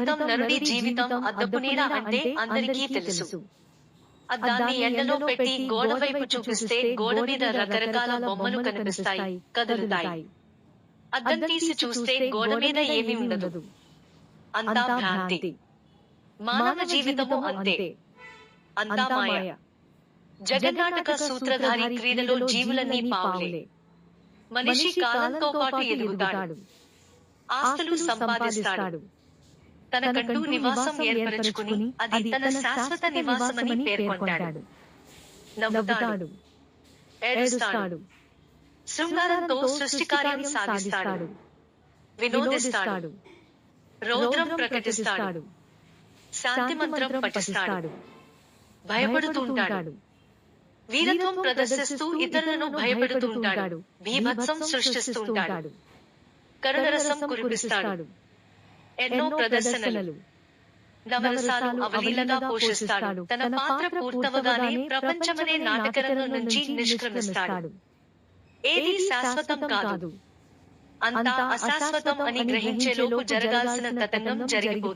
భరితం నరుడి జీవితం అద్దపునీడ అంటే అందరికీ తెలుసు. అద్దాన్ని ఎండలో పెట్టి గోడవైపు చూపిస్తే గోడ మీద రకరకాల బొమ్మలు కనిపిస్తాయి, కదులుతాయి. అద్దం తీసి చూస్తే గోడ మీద ఏమీ ఉండదు. అంతా భ్రాంతి. మానవ జీవితము అంతే. అంతా మాయ. జగన్నాటక సూత్రధారి క్రీడలో జీవులన్నీ పావులే. మనిషి కాలంతో పాటు ఎదుగుతాడు. ఆస్తులు సంపాదిస్తాడు. తనకంటూ నివాసం ఏర్పరచుకుని అది తన శాశ్వత నివాసమని పేర్కొంటాడు. నవ్వుతాడు, ఏడుస్తాడు, శృంగారంతో సృష్టికార్యం సాగిస్తాడు, వినోదిస్తాడు, రౌద్రం ప్రకటిస్తాడు, శాంతి మంత్రం పఠిస్తాడు, భయపడుతుంటాడు, వీరత్వం ప్రదర్శిస్తూ ఇతరులను భయపెడుతుంటాడు, బీభత్సం సృష్టిస్తుంటాడు, కరుణరసం కురిపిస్తాడు, ఎన్నో ప్రదర్శనలు, నవరసాలు అవలీలగా పోషిస్తాడు. తన పాత్ర పూర్తవగానే ప్రపంచమనే నాటకరంగం నుంచి నిష్క్రమిస్తాడు. ఏదీ శాశ్వతం కాదు. అంతా అశాశ్వతం అని గ్రహించేలోపు జరగాల్సిన తతంగం జరిగిపోతుంది.